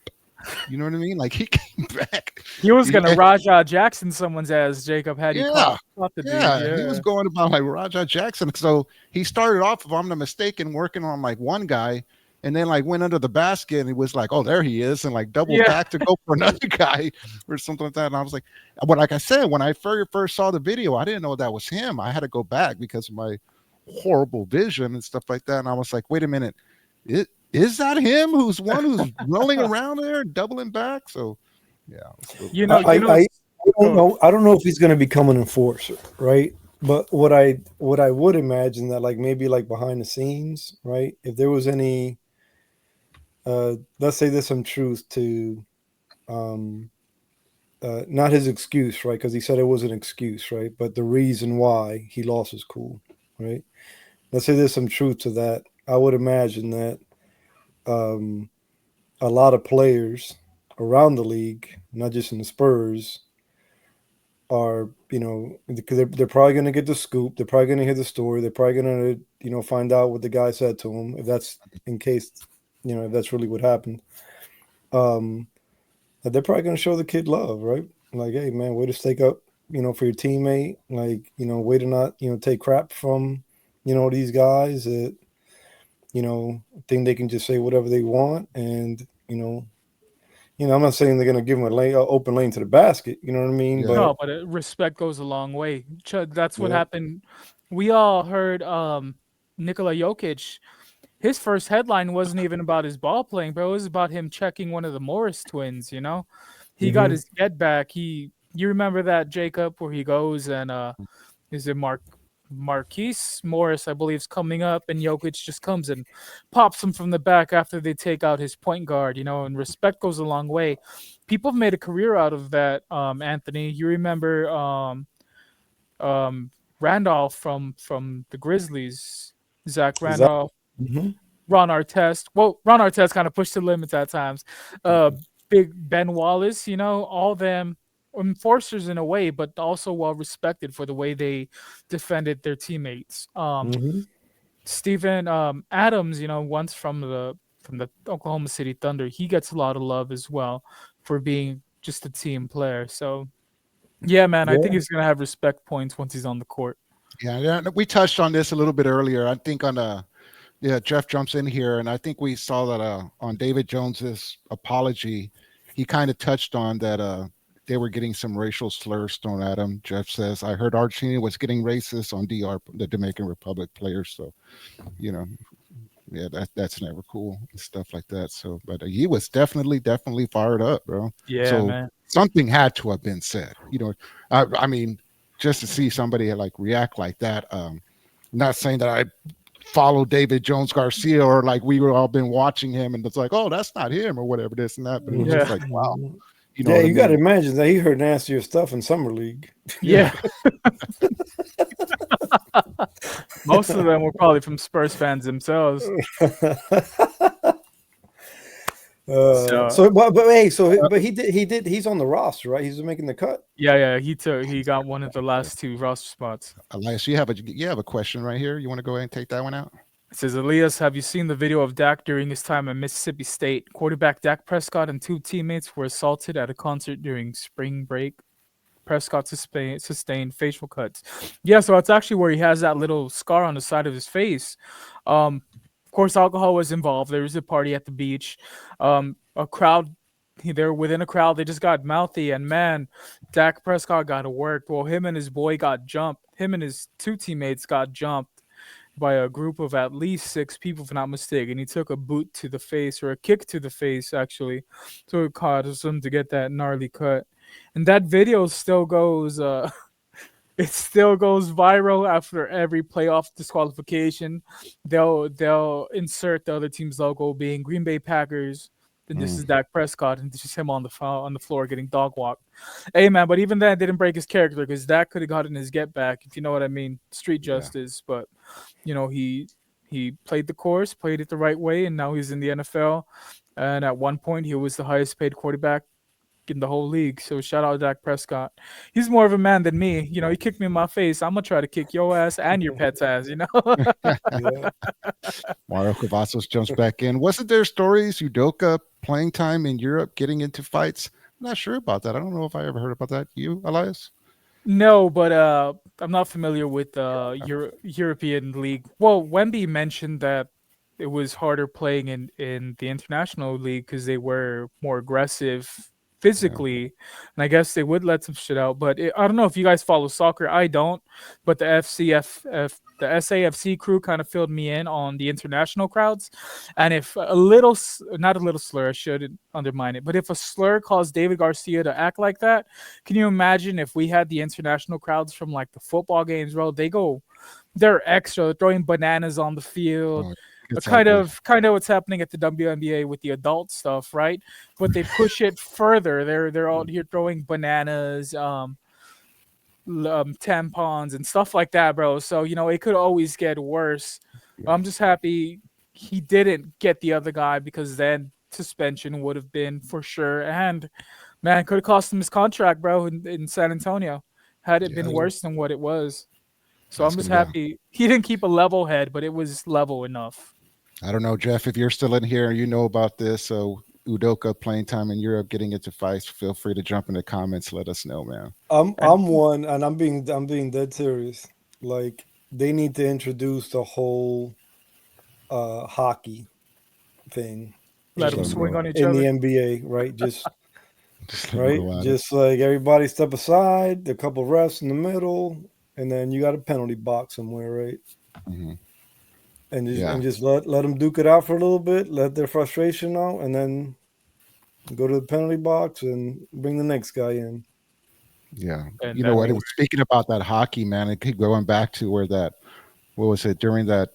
You know what I mean? Like he came back. He was gonna Rajah Jackson someone's ass, Jacob, had he caught the dude. Yeah, he was going about like Rajah Jackson. So he started off, if I'm not mistaken, working on like one guy, and then like went under the basket and he was like, "Oh, there he is," and like doubled back to go for another guy or something like that. And I was like, but like I said, when I first saw the video, I didn't know that was him. I had to go back because of my horrible vision and stuff like that. And I was like, wait a minute, is that him who's rolling around there doubling back? So yeah, I don't know if he's going to become an enforcer, right? But what I would imagine that like maybe like behind the scenes, right? If there was any let's say there's some truth to not his excuse, right? Because he said it was an excuse, right? But the reason why he lost his cool, right? Let's say there's some truth to that. I would imagine that a lot of players around the league, not just in the Spurs, are, because they're probably going to get the scoop. They're probably going to hear the story. They're probably going to, find out what the guy said to him, if that's in case, if that's really what happened. They're probably going to show the kid love, right? Like, hey, man, way to stick up, for your teammate. Like, way to not, take crap from, these guys that, think they can just say whatever they want. And, I'm not saying they're going to give him an open lane to the basket. You know what I mean? Yeah. No, but respect goes a long way. That's what happened. We all heard Nikola Jokic. His first headline wasn't even about his ball playing, bro. It was about him checking one of the Morris twins. He got his get back. You remember that, Jacob, where he goes and is it Marquise Morris, I believe, is coming up, and Jokic just comes and pops him from the back after they take out his point guard, and respect goes a long way. People have made a career out of that, Anthony. You remember Randolph from the Grizzlies, Zach Exactly. Randolph, Mhm. Ron Artest. Well, Ron Artest kind of pushed the limits at times. Big Ben Wallace, all them enforcers in a way, but also well respected for the way they defended their teammates. Mhm. Steven Adams, once from the Oklahoma City Thunder, he gets a lot of love as well for being just a team player. So yeah, man, I think Yeah. he's gonna have respect points once he's on the court. Yeah, we touched on this a little bit earlier. I think Jeff jumps in here, and I think we saw that on David Jones's apology, he kind of touched on that they were getting some racial slurs thrown at him. Jeff says, "I heard Argentina was getting racist on DR, the Dominican Republic players." So, you know, yeah, that's never cool and stuff like that. So, but he was definitely fired up, bro. Yeah, So man. something had to have been said. I mean, just to see somebody like react like that. Not saying that I follow David Jones Garcia or like we were all been watching him and it's like, oh, that's not him or whatever, this and that. But it was Yeah. just like, wow, you know Yeah, what I you got to mean? imagine that he heard nastier stuff in summer league. Yeah. Most of them were probably from Spurs fans themselves. But he's on the roster, right? He's making the cut. Yeah, he got one of the last two roster spots. Elias, you have a question right here. You want to go ahead and take that one out? It says, Elias, have you seen the video of Dak during his time at Mississippi State? Quarterback Dak Prescott and two teammates were assaulted at a concert during spring break. Prescott sustained facial cuts. Yeah, so that's actually where he has that little scar on the side of his face. Of course, alcohol was involved. There was a party at the beach. A crowd, they're within a crowd. They just got mouthy, and man, Dak Prescott got to work. Well, him and his boy got jumped. Him and his two teammates got jumped by a group of at least 6 people, if I'm not mistaken. He took a boot to the face, or a kick to the face, actually. So it caused him to get that gnarly cut. And that video still goes it still goes viral after every playoff disqualification. They'll insert the other team's logo being Green Bay Packers. Then this is Dak Prescott, and this is him on the floor getting dog walked. Hey man, but even that didn't break his character because Dak could have gotten his get back, if you know what I mean. Street justice, but he played the course, played it the right way, and now he's in the NFL. And at one point, he was the highest paid quarterback in the whole league. So shout out Dak Prescott. He's more of a man than me. He kicked me in my face. I'm gonna try to kick your ass and your pet's ass. Yeah. Mario Cavazos jumps back in. Wasn't there stories Udoka playing time in Europe, getting into fights? I'm not sure about that. I don't know if I ever heard about that. You, Elias? No, but I'm not familiar with the European league. Well, Wemby mentioned that it was harder playing in the international league because they were more aggressive physically, and I guess they would let some shit out. But I don't know if you guys follow soccer. I don't, but the SAFC crew kind of filled me in on the international crowds, and if not a little slur, I shouldn't undermine it, but if a slur caused David Garcia to act like that, can you imagine if we had the international crowds from like the football games, bro? They're extra, throwing bananas on the field. Kind of what's happening at the WNBA with the adult stuff, right? But they push it further. They're out here throwing bananas, tampons and stuff like that, bro. So it could always get worse. I'm just happy he didn't get the other guy, because then suspension would have been for sure, and man, could have cost him his contract, bro, in San Antonio had it been worse than what it was. So I'm just happy he didn't keep a level head, but it was level enough. I don't know, Jeff, if you're still in here, you know about this. So Udoka playing time in Europe, getting into fights, feel free to jump in the comments. Let us know, man. I'm one, and I'm being dead serious. Like, they need to introduce the whole hockey thing. Let them swing on each in other the NBA, right? Just right, just it. like everybody step aside, a couple refs in the middle, and then you got a penalty box somewhere, right? Mm-hmm. And just let them duke it out for a little bit, let their frustration out, and then go to the penalty box and bring the next guy in. Yeah. And you know what? Speaking about that hockey, man, it keep going back to where what was it, during that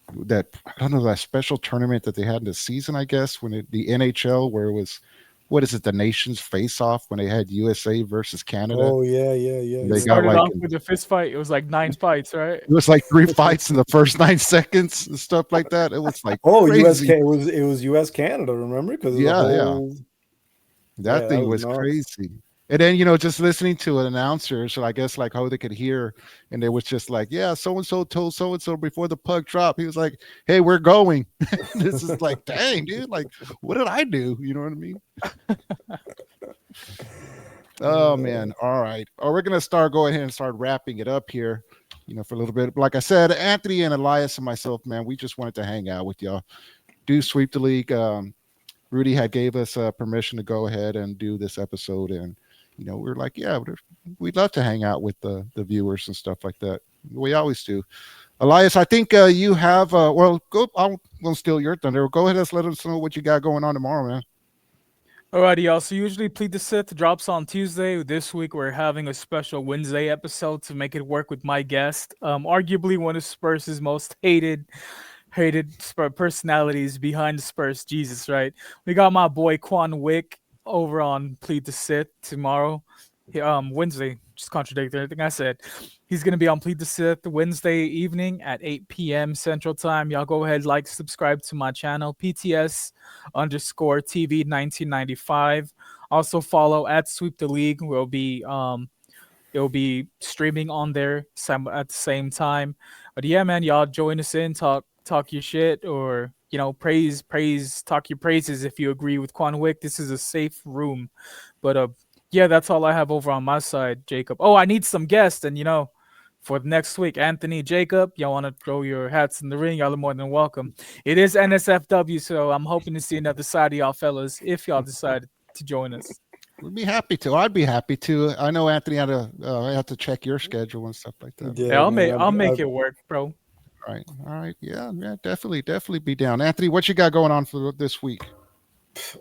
I don't know, that special tournament that they had in the season, I guess, when the NHL, where it was what is it, the nations face off when they had USA versus Canada. Oh yeah, yeah, They It yeah. got started like off with a fist fight. It was like 9 fights, right? it was like 3 fights in the first 9 seconds and stuff like that. It was like Oh, crazy. it was US Canada, remember? Because of the Yeah, yeah. whole That yeah, that thing was was nuts. crazy. And then, just listening to an announcer, so I guess like how they could hear, and they was just like, yeah, so and so told so and so before the puck dropped. He was like, hey, we're going. This is like, dang, dude, like, what did I do? You know what I mean? Oh man. All right. Oh, we're gonna go ahead and start wrapping it up here, for a little bit. Like I said, Anthony and Elias and myself, man, we just wanted to hang out with y'all. Do sweep the league. Rudy had gave us permission to go ahead and do this episode, and we were like, yeah, we'd love to hang out with the viewers and stuff like that. We always do. Elias, I think you have. Well, go. I'm gonna steal your thunder. Go ahead and let us know what you got going on tomorrow, man. Alrighty, y'all. So usually Plead the Sith drops on Tuesday. This week we're having a special Wednesday episode to make it work with my guest. Arguably one of Spurs' most hated personalities behind the Spurs. Jesus, right? We got my boy Quan Wick over on Plead the Sith tomorrow. Wednesday. Just contradicted everything I said. He's gonna be on Plead the Sith Wednesday evening at 8 p.m. Central Time. Y'all go ahead, subscribe to my channel, PTS_TV 1995. Also follow at Sweep the League. It'll be streaming on there at the same time. But yeah, man, y'all join us in, talk your shit, or talk your praises if you agree with Quan Wick. This is a safe room. But yeah, that's all I have over on my side, Jacob. Oh, I need some guests, and for next week, Anthony, Jacob, y'all want to throw your hats in the ring, y'all are more than welcome. It is NSFW, so I'm hoping to see another side of y'all fellas if y'all decide to join us. We'd be happy to. I'd be happy to. I know Anthony had to have to check your schedule and stuff like that. Yeah, I'll make it work, bro. All right. Yeah, definitely be down. Anthony, what you got going on for this week?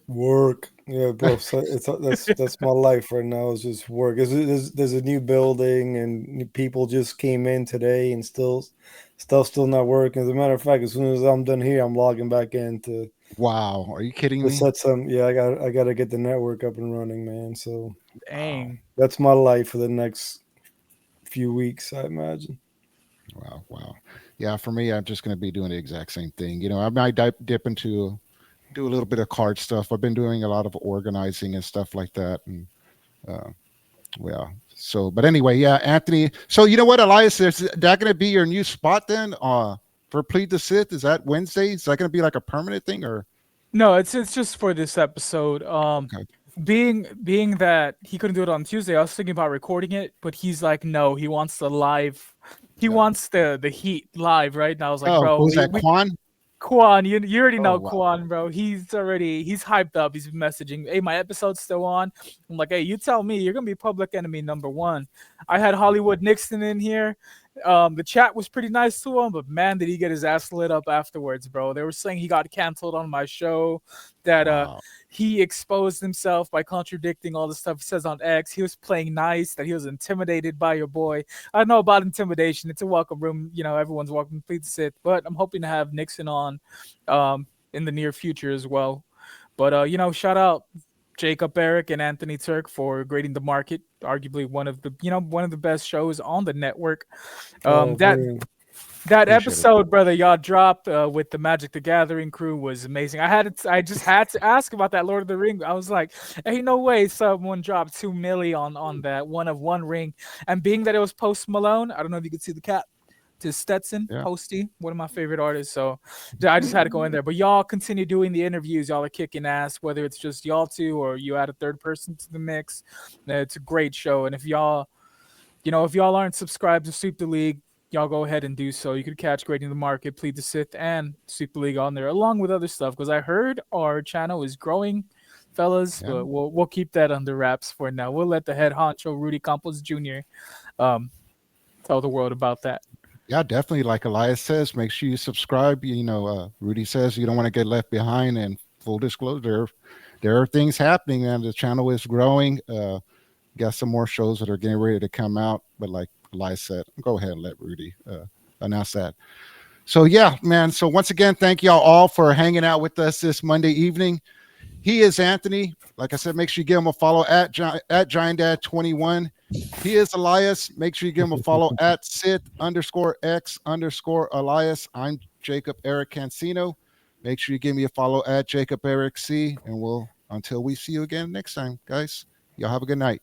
Work, yeah, bro. So that's my life right now. Is just work. There's a new building, and people just came in today, and stuff still not working. As a matter of fact, as soon as I'm done here, I'm logging back in to. Wow, are you kidding me? Set some. Yeah, I got to get the network up and running, man. So dang, that's my life for the next few weeks, I imagine. Wow. Yeah, for me, I'm just going to be doing the exact same thing. I might dip into. Do a little bit of card stuff. I've been doing a lot of organizing and stuff like that. And but anyway, yeah, Anthony. So you know what, Elias, is that going to be your new spot then? For Plead the Sith? Is that Wednesday? Is that going to be like a permanent thing or? No, it's just for this episode. Okay. Being that he couldn't do it on Tuesday, I was thinking about recording it, but he's like, no, he wants the live. He wants the heat live, right? And I was like, bro, who's that, Quan? Quan, you already know wow. Quan, bro. He's hyped up. He's messaging, hey, my episode's still on. I'm like, hey, you tell me, you're gonna be public enemy #1. I had Hollywood Nixon in here. The chat was pretty nice to him, but man, did he get his ass lit up afterwards, bro. They were saying he got canceled on my show, that he exposed himself by contradicting all the stuff he says on X. He was playing nice, that he was intimidated by your boy. I don't know about intimidation. It's a welcome room. Everyone's welcome to Plead the Sith, but I'm hoping to have Nixon on in the near future as well. But shout out Jacob, Eric, and Anthony Turk for grading the market. Arguably one of the best shows on the network. That episode, brother, y'all dropped with the Magic the Gathering crew was amazing. I just had to ask about that Lord of the Ring. I was like, ain't no way someone dropped $2 million on that one of one ring. And being that it was Post Malone, I don't know if you could see the cap to Stetson, Posty, one of my favorite artists. So I just had to go in there. But y'all continue doing the interviews. Y'all are kicking ass, whether it's just y'all two or you add a third person to the mix. It's a great show. And if y'all aren't subscribed to Sweep the League, y'all go ahead and do so. You could catch Grading the Market, Plead the Sith, and Sweep the League on there, along with other stuff. Because I heard our channel is growing, fellas, but we'll keep that under wraps for now. We'll let the head honcho, Rudy Campos Jr., tell the world about that. Yeah, definitely. Like Elias says, make sure you subscribe. Rudy says you don't want to get left behind. And full disclosure, there are things happening, and the channel is growing. Got some more shows that are getting ready to come out. But like Elias said, go ahead and let Rudy announce that. So yeah, man. So once again, thank y'all all for hanging out with us this Monday evening. He is Anthony. Like I said, make sure you give him a follow at Giant Dad 21. He is Elias. Make sure you give him a follow at Sith_X_Elias. I'm Jacob Eric Cancino. Make sure you give me a follow at Jacob Eric C. And until we see you again next time, guys, y'all have a good night.